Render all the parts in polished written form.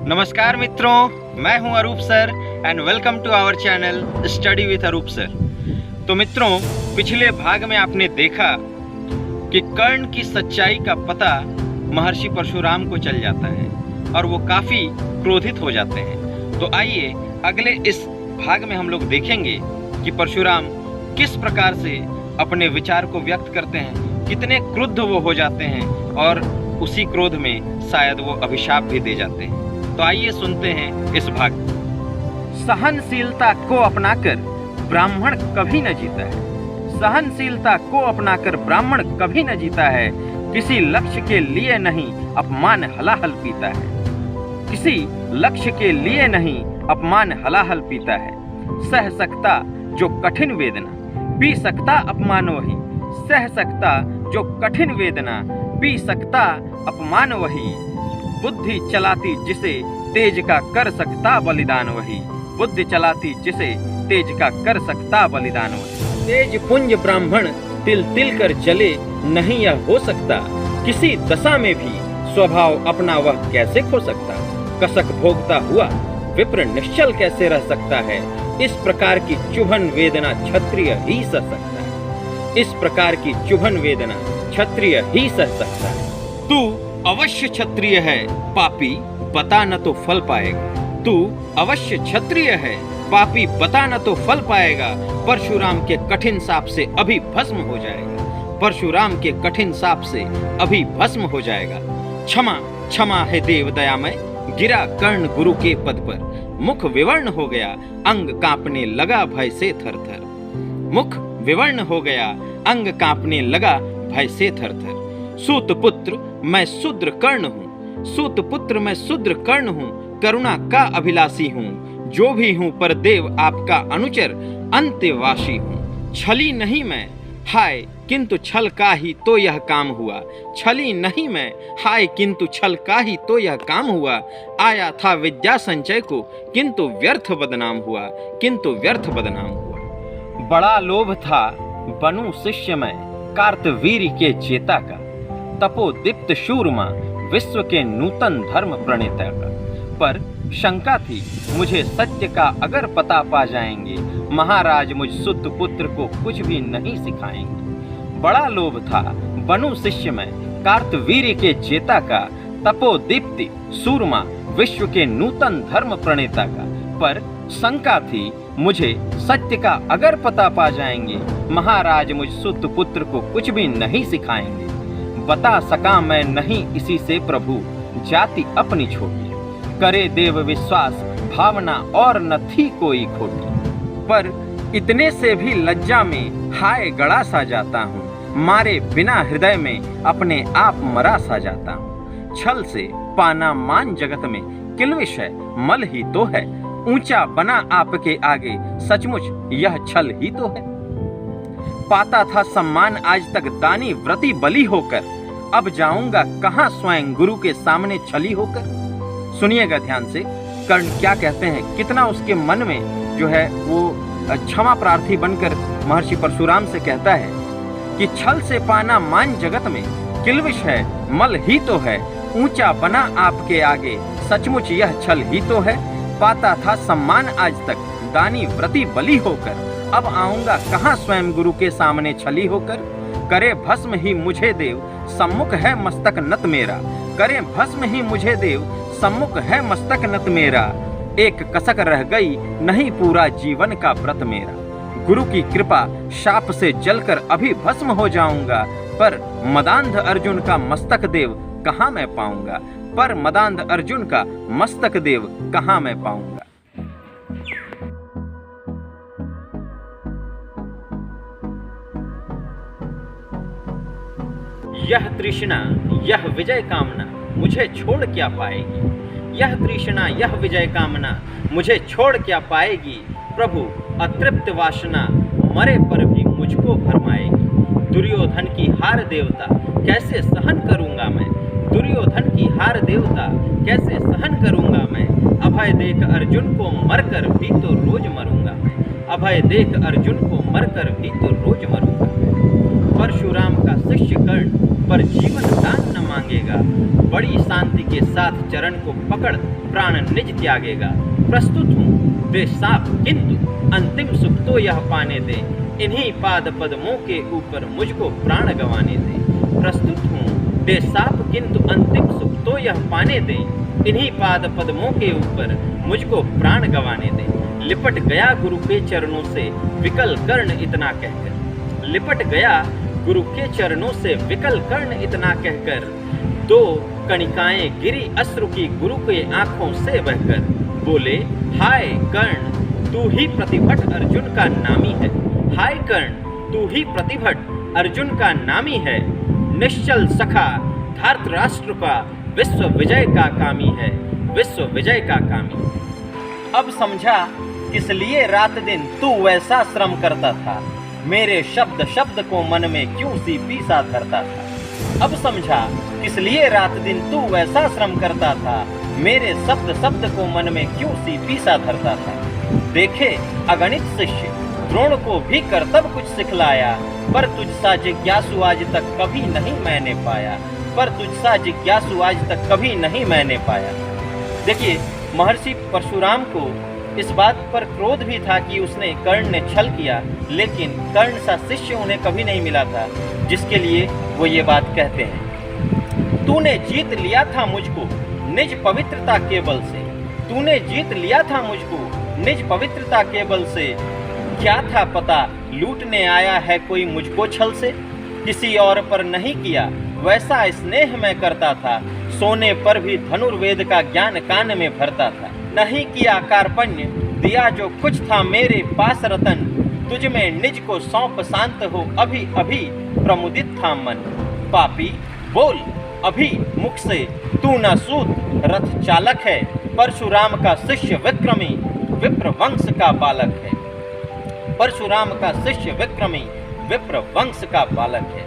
नमस्कार मित्रों, मैं हूं Arup sir and welcome to our channel study with Arup sir. तो मित्रों, पिछले भाग में आपने देखा कि कर्ण की सच्चाई का पता महर्षि परशुराम को चल जाता है और वो काफ़ी क्रोधित हो जाते हैं। तो आइए अगले इस भाग में हम लोग देखेंगे कि परशुराम किस प्रकार से अपने विचार को व्यक्त करते हैं, कितने क्रुद्ध वो हो जाते हैं और उसी क्रोध में शायद वो अभिशाप भी दे जाते हैं। तो आइए सुनते हैं इस भाग। सहनशीलता को अपनाकर ब्राह्मण कभी न जीता है। सहनशीलता को अपनाकर ब्राह्मण कभी न जीता है। किसी लक्ष्य के लिए नहीं अपमान हलाहल पीता है। किसी लक्ष्य के लिए नहीं अपमान हलाहल पीता है। सह सकता जो कठिन वेदना, पी सकता अपमान वही। सह सकता जो कठिन वेदना, पी सकता अपमान वही। बुद्धि चलाती जिसे तेज का कर सकता बलिदान वही। बुद्धि चलाती जिसे तेज का कर सकता बलिदान वही। तेज पुंज ब्राह्मण तिल तिल कर जले नहीं यह हो सकता। किसी दशा में भी स्वभाव अपना वह कैसे खो सकता। कसक भोगता हुआ विप्र निश्चल कैसे रह सकता है। इस प्रकार की चुभन वेदना क्षत्रिय ही सह सकता है। इस प्रकार की चुभन वेदना क्षत्रिय ही सह सकता है। तू अवश्य क्षत्रिय है पापी, बता न तो फल पाएगा। तू अवश्य क्षत्रिय है पापी, बता न तो फल पाएगा। परशुराम के कठिन शाप से अभी भस्म हो जाएगा। परशुराम के कठिन शाप से अभी भस्म हो जाएगा। क्षमा क्षमा है देव दयामय, गिरा कर्ण गुरु के पद पर। मुख विवर्ण हो गया, अंग कांपने लगा भय से थर थर। मुख विवर्ण हो गया, अंग कांपने लगा भय से थर थर। सूत पुत्र मैं शूद्र कर्ण हूँ। सूत पुत्र मैं शूद्र कर्ण हूँ, करुणा का अभिलाषी हूँ। जो भी हूँ पर देव आपका अनुचर अंत्यवासी हूँ। छली नहीं मैं हाय किंतु छल का ही तो यह काम हुआ। छली नहीं मैं हाय किंतु छल का ही तो यह काम हुआ। आया था विद्या संचय को किंतु व्यर्थ बदनाम हुआ। किंतु व्यर्थ बदनाम हुआ। बड़ा लोभ था बनूं शिष्य मैं कार्तवीर्य के चेता का। तपोदीप्त शूरमा विश्व के नूतन धर्म प्रणेता का। पर शंका थी मुझे सत्य का अगर पता पा जाएंगे, महाराज मुझ सुत पुत्र को कुछ भी नहीं सिखाएंगे। बड़ा लोभ था बनूं शिष्य मैं कार्तवीर्य के चेता का। तपोदीप्ति सूरमा विश्व के नूतन धर्म प्रणेता का। पर शंका थी मुझे सत्य का अगर पता पा जाएंगे, महाराज मुझ सुत पुत्र को कुछ भी नहीं सिखाएंगे। बता सका मैं नहीं इसी से प्रभु, जाति अपनी छोटी। करे देव विश्वास भावना और न थी कोई खोटी। पर इतने से भी लज्जा में हाय गड़ा सा जाता हूँ। मारे बिना हृदय में अपने आप मरा सा जाता हूँ। छल से पाना मान जगत में किल्विश है, मल ही तो है। ऊंचा बना आपके आगे सचमुच यह छल ही तो है। पाता था सम्मान आज तक दानी व्रती बली होकर। अब जाऊंगा कहां स्वयं गुरु के सामने छली होकर। सुनिएगा ध्यान से, कर्ण क्या कहते हैं, कितना उसके मन में जो है वो क्षमा प्रार्थी बनकर महर्षि परशुराम से कहता है कि छल से पाना मान जगत में किल्विश है, मल ही तो है। ऊंचा बना आपके आगे सचमुच यह छल ही तो है। पाता था सम्मान आज तक दानी व्रती बली होकर। अब आऊंगा कहां स्वयं गुरु के सामने छली होकर। करे भस्म ही मुझे देव सम्मुख है मस्तक नत मेरा। करे भस्म ही मुझे देव सम्मुख है मस्तक नत मेरा। एक कसक रह गई नहीं पूरा जीवन का व्रत मेरा। गुरु की कृपा शाप से जलकर अभी भस्म हो जाऊंगा। पर मदांध अर्जुन का मस्तक देव कहाँ मैं पाऊंगा। पर मदांध अर्जुन का मस्तक देव कहाँ मैं पाऊंगा। यह तृष्णा यह विजय कामना मुझे छोड़ क्या पाएगी। यह तृष्णा यह विजय कामना मुझे छोड़ क्या पाएगी। प्रभु अतृप्त वासना मरे पर भी मुझको भरमाएगी। दुर्योधन की हार देवता कैसे सहन करूंगा मैं। दुर्योधन की हार देवता कैसे सहन करूंगा मैं। अभय देख अर्जुन को मरकर भी तो रोज मरूंगा मैं। अभय देख अर्जुन को मरकर भी तो रोज मरूंगा। परशुराम का शिष्य कर्ण पर जीवन दान न मांगेगा। बड़ी शांति के साथ चरण को पकड़ प्राण निज त्यागेगा। प्रस्तुत हूँ बेसाप किंतु अंतिम सुख तो यह पाने दे, इन्हीं पाद पद्मों के ऊपर मुझको प्राण गंवाने दे। प्रस्तुत हूँ बेसाप किंतु अंतिम सुख तो यह पाने दे, इन्हीं पाद पद्मों के ऊपर मुझको प्राण गंवाने दे। लिपट गया गुरु के चरणों से विकल कर्ण इतना कहकर, लिपट गया गुरु के चरणों से विकल कर्ण इतना कहकर, दो कणिकाएं गिरी अश्रु की गुरु के आंखों से बहकर। बोले हाय कर्ण तू ही प्रतिभट अर्जुन का नामी है, हाय कर्ण तू ही प्रतिभट अर्जुन का नामी है। निश्चल सखा धृतराष्ट्र का विश्व विजय का कामी है, विश्व विजय का कामी। अब समझा किस लिए रात दिन तू वैसा श्रम करता था, मेरे शब्द शब्द को मन में क्यों सी पीसा धरता था। अब समझा किस लिए रात दिन तू वैसा श्रम करता था, मेरे शब्द शब्द को मन में क्यों सी पीसा धरता था। देखे अगणित शिष्य द्रोण को भी कर्तव्य कुछ सिखलाया, पर तुझसा जिज्ञासु आज तक कभी नहीं मैंने पाया, पर तुझसा जिज्ञासु आज तक कभी नहीं मैंने पाया। देखिए महर्षि परशुराम को इस बात पर क्रोध भी था कि उसने कर्ण ने छल किया, लेकिन कर्ण सा शिष्य उन्हें कभी नहीं मिला था जिसके लिए वो ये बात कहते हैं। तूने जीत लिया था मुझको निज पवित्रता के बल से, तूने जीत लिया था मुझको निज पवित्रता के बल से। क्या था पता लूटने आया है कोई मुझको छल से, किसी और पर नहीं किया वैसा स्नेह मैं करता था, सोने पर भी धनुर्वेद का ज्ञान कान में भरता था। नहीं किया कार्पण्य दिया जो कुछ था मेरे पास रतन, तुझ में निज को सौंप शांत हो अभी अभी प्रमुदित था मन। पापी बोल अभी मुख से तू न सूत रथ चालक है, परशुराम का शिष्य विक्रमी विप्र वंश का बालक है, परशुराम का शिष्य विक्रमी विप्र वंश का बालक है।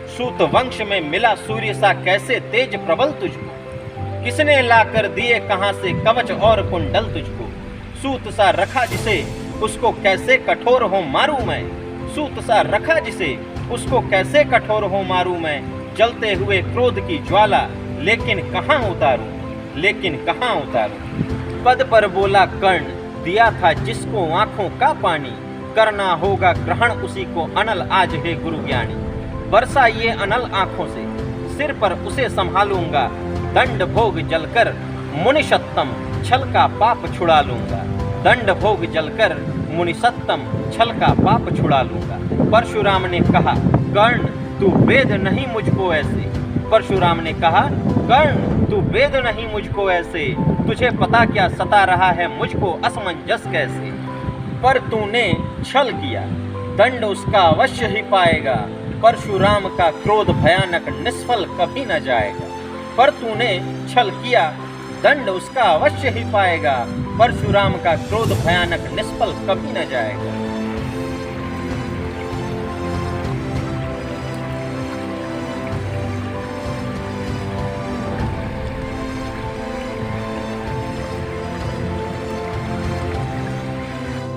सूत वंश में मिला सूर्य सा कैसे तेज प्रबल तुझको, किसने लाकर दिए कहां से कवच और कुंडल तुझको। सूत सा रखा जिसे उसको कैसे कठोर हो मारूं मैं, सूत सा रखा जिसे उसको कैसे कठोर हो मारूं मैं। जलते हुए क्रोध की ज्वाला लेकिन कहां उतारूं, लेकिन कहां उतारूं। पद पर बोला कर्ण दिया था जिसको आंखों का पानी, करना होगा ग्रहण उसी को अनल आज है गुरु ज्ञानी। बरसा ये अनल आंखों से सिर पर उसे संभालूंगा, दंड भोग जलकर मुनिषत्तम छल का पाप छुड़ा लूंगा, दंड भोग जलकर मुनिषत्तम छल का पाप छुड़ा लूंगा। परशुराम ने कहा कर्ण तू वेद नहीं मुझको ऐसे, परशुराम ने कहा कर्ण तू वेद नहीं मुझको ऐसे, तुझे पता क्या सता रहा है मुझको असमंजस कैसे। पर तूने छल किया दंड उसका अवश्य ही पाएगा, परशुराम का क्रोध भयानक निष्फल कभी न जाएगा। पर तूने छल किया दंड उसका अवश्य ही पाएगा, परशुराम का क्रोध भयानक निष्फल कभी न जाएगा।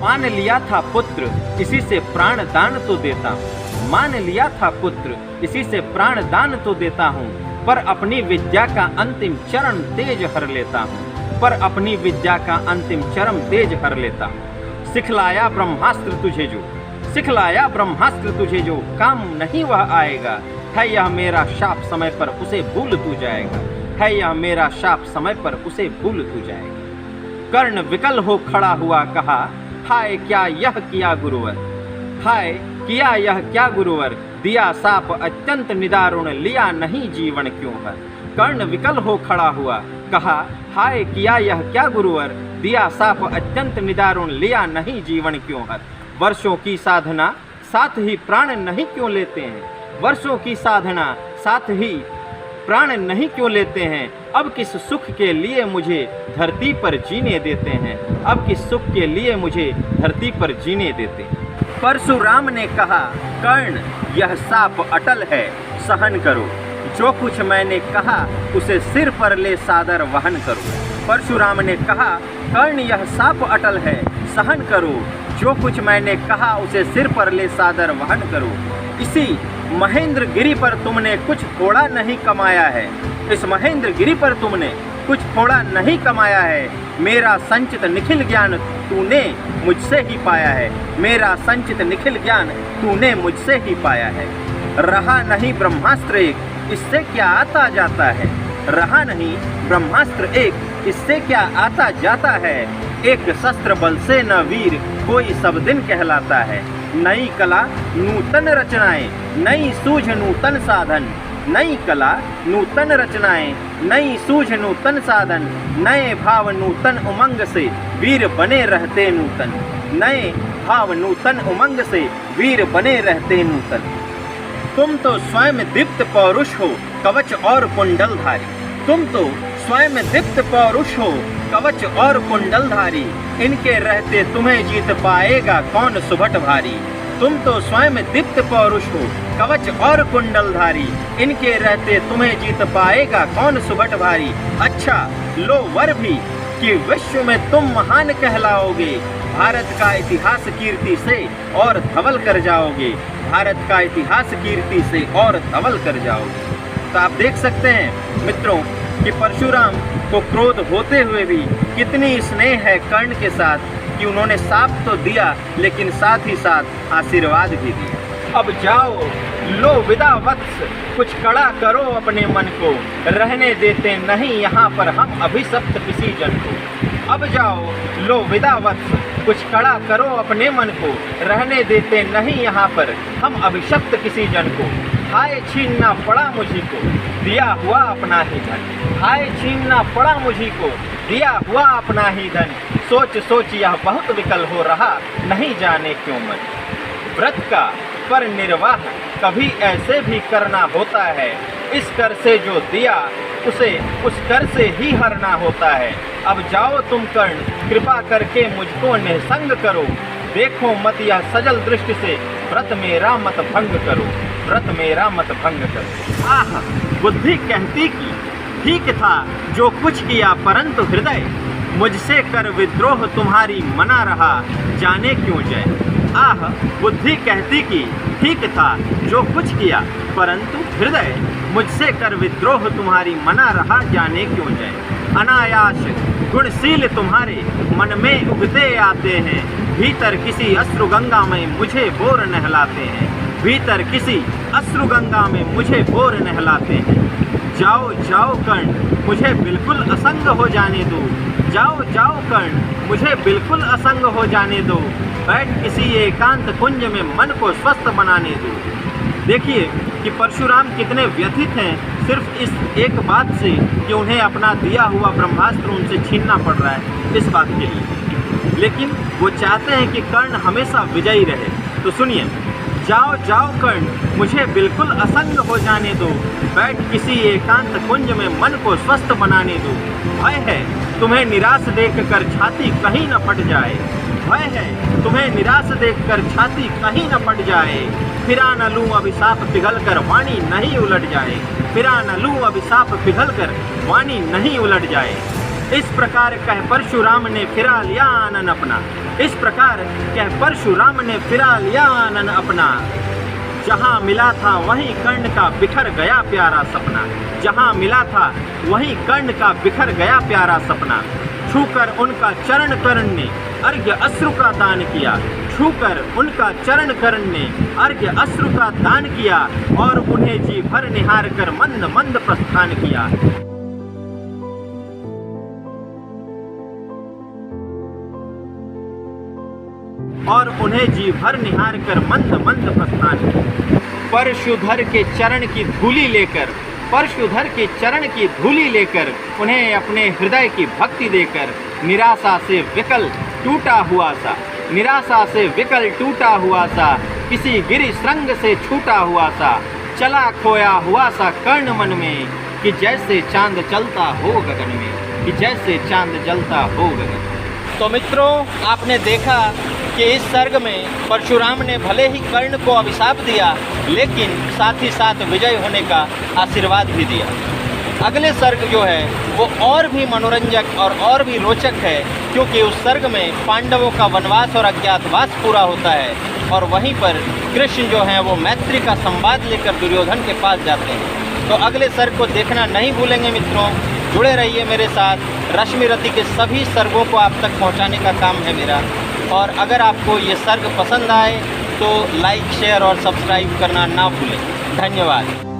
मान लिया था पुत्र इसी से प्राण दान तो देता हूँ, मान लिया था पुत्र इसी से प्राण दान तो देता हूँ, पर अपनी विद्या का अंतिम चरण तेज हर लेता हूँ, पर अपनी विद्या का अंतिम चरम तेज हर लेता हूँ। सिखलाया ब्रह्मास्त्र तुझे जो, सिखलाया ब्रह्मास्त्र तुझे जो, काम नहीं वह आएगा, है यह मेरा शाप समय पर उसे भूल तू जाएगा, है यह मेरा शाप समय पर उसे भूल तू जाएगा। कर्ण विकल हो खड़ा हुआ कहा हाय क्या यह किया गुरुवर, हाय किया यह क्या गुरुवर, दिया साप अत्यंत निदारुण लिया नहीं जीवन क्यों है। कर्ण विकल हो खड़ा हुआ कहा हाय किया यह क्या गुरुवर, दिया साप अत्यंत निदारुण लिया नहीं जीवन क्यों है। वर्षों की साधना साथ ही प्राण नहीं क्यों लेते हैं, वर्षों की साधना साथ ही प्राण नहीं क्यों लेते हैं। अब किस सुख के लिए मुझे धरती पर जीने देते हैं, अब किस सुख के लिए मुझे धरती पर जीने देते हैं। परशुराम ने कहा कर्ण यह साप अटल है सहन करो, जो कुछ मैंने कहा उसे सिर पर ले सादर वहन करो। परशुराम ने कहा कर्ण यह साप अटल है सहन करो, जो कुछ मैंने कहा उसे सिर पर ले सादर वहन करो। इसी महेंद्र गिरी पर तुमने कुछ थोड़ा नहीं कमाया है, इस महेंद्र गिरी पर तुमने कुछ थोड़ा नहीं कमाया है। मेरा संचित निखिल ज्ञान तूने मुझसे ही पाया है। मेरा संचित निखिल ज्ञान तूने मुझसे ही पाया है। रहा नहीं ब्रह्मास्त्र एक, इससे क्या आता जाता है। रहा नहीं ब्रह्मास्त्र एक, इससे क्या आता जाता है। एक शस्त्र बल से न वीर कोई सब दिन कहलाता है। नई कला नूतन रचनाएं, नई सूझ नूतन साधन। नई कला नूतन रचनाएं, नई सूझ नूतन साधन। नए भाव नूतन उमंग से वीर बने रहते नूतन। नए भाव नूतन उमंग से वीर बने रहते नूतन। तुम तो स्वयं दीप्त पौरुष हो कवच और कुंडलधारी। तुम तो स्वयं दीप्त पौरुष हो कवच और कुंडलधारी। इनके रहते तुम्हें जीत पाएगा कौन सुभट भारी। तुम तो स्वयं दीप्त पौरुष हो कवच और कुंडलधारी। इनके रहते तुम्हें जीत पाएगा कौन सुभट भारी। अच्छा लो वर भी कि विश्व में तुम महान कहलाओगे। भारत का इतिहास कीर्ति से और धवल कर जाओगे। भारत का इतिहास कीर्ति से और धवल कर जाओगे। तो आप देख सकते हैं मित्रों कि परशुराम को क्रोध होते हुए भी कितनी स्नेह है कर्ण के साथ कि उन्होंने साथ तो दिया लेकिन साथ ही साथ आशीर्वाद भी दिया। अब जाओ लो विदा वत्स, कुछ कड़ा करो अपने मन को। रहने देते नहीं यहाँ पर हम अभिशप्त किसी जन को। अब जाओ लो विदा वत्स, कुछ कड़ा करो अपने मन को। रहने देते नहीं यहाँ पर हम अभिशप्त किसी जन को। हाय छीनना पड़ा मुझी को दिया हुआ अपना ही धन। हाय छीनना पड़ा मुझी को दिया हुआ अपना ही धन। सोच सोच यह बहुत विकल हो रहा नहीं जाने क्यों मन। व्रत का पर निर्वाह कभी ऐसे भी करना होता है। इस कर से जो दिया उसे उस कर से ही हरना होता है। अब जाओ तुम कर्ण कृपा करके मुझको निसंग करो। देखो मत यह सजल दृष्टि से व्रत मेरा मत भंग करो। व्रत मेरा मत भंग करो। आह बुद्धि कहती कि ठीक था जो कुछ किया परंतु हृदय मुझसे कर विद्रोह तुम्हारी मना रहा जाने क्यों जय। आह बुद्धि कहती कि ठीक था जो कुछ किया परंतु हृदय मुझसे कर विद्रोह तुम्हारी मना रहा जाने क्यों जय। अनायास गुणशील तुम्हारे मन में उगते आते हैं। भीतर किसी अश्रु गंगा में मुझे बोर नहलाते हैं। भीतर किसी अश्रु गंगा में मुझे बोर नहलाते हैं। जाओ जाओ कर्ण मुझे बिल्कुल असंग हो जाने दो। जाओ जाओ कर्ण मुझे बिल्कुल असंग हो जाने दो। बैठ किसी एकांत कुंज में मन को स्वस्थ बनाने दो। देखिए कि परशुराम कितने व्यथित हैं सिर्फ इस एक बात से कि उन्हें अपना दिया हुआ ब्रह्मास्त्र उनसे छीनना पड़ रहा है इस बात के लिए। लेकिन वो चाहते हैं कि कर्ण हमेशा विजयी रहे। तो सुनिए, जाओ जाओ कर्ण मुझे बिल्कुल असंग हो जाने दो। बैठ किसी एकांत कुंज में मन को स्वस्थ बनाने दो। भय है तुम्हें निराश देखकर छाती कहीं न फट जाए। भय है तुम्हें निराश देखकर छाती कहीं न फट जाए। फिरा न लूं अभिशाप पिघल कर वाणी नहीं उलट जाए। फिरा न लूं अभिशाप पिघल कर वाणी नहीं उलट जाए। इस प्रकार कह परशुराम ने फिरा लिया आनन अपना। इस प्रकार कह परशुराम ने फिरा लिया आनन अपना। जहाँ मिला था वहीं कर्ण का बिखर गया प्यारा सपना। जहाँ मिला था वहीं कर्ण का बिखर गया प्यारा सपना। छूकर उनका चरण कर्ण ने अर्घ्य अश्रु का दान किया। छूकर उनका चरण कर्ण ने अर्घ्य अश्रु का दान किया और उन्हें जी भर निहार कर मंद मंद प्रस्थान किया। और उन्हें जी भर निहार कर मंद मंद प्रस्थान किया। परशुधर के चरण की धूली लेकर, परशुधर के चरण की धूली लेकर उन्हें अपने हृदय की भक्ति देकर निराशा से विकल टूटा हुआ सा, निराशा से विकल टूटा हुआ सा, किसी गिरि श्रृंग से छूटा हुआ सा, चला खोया हुआ सा कर्ण मन में कि जैसे चांद चलता हो गगन में, कि जैसे चांद जलता हो गगन। तो मित्रों, आपने देखा कि इस सर्ग में परशुराम ने भले ही कर्ण को अभिशाप दिया लेकिन साथ ही साथ विजय होने का आशीर्वाद भी दिया। अगले सर्ग जो है वो और भी मनोरंजक और भी रोचक है, क्योंकि उस सर्ग में पांडवों का वनवास और अज्ञातवास पूरा होता है और वहीं पर कृष्ण जो है वो मैत्री का संवाद लेकर दुर्योधन के पास जाते हैं। तो अगले सर्ग को देखना नहीं भूलेंगे मित्रों। जुड़े रहिए मेरे साथ। रश्मि रति के सभी सर्गों को आप तक पहुंचाने का काम है मेरा। और अगर आपको ये सर्ग पसंद आए तो लाइक, शेयर और सब्सक्राइब करना ना भूलें। धन्यवाद।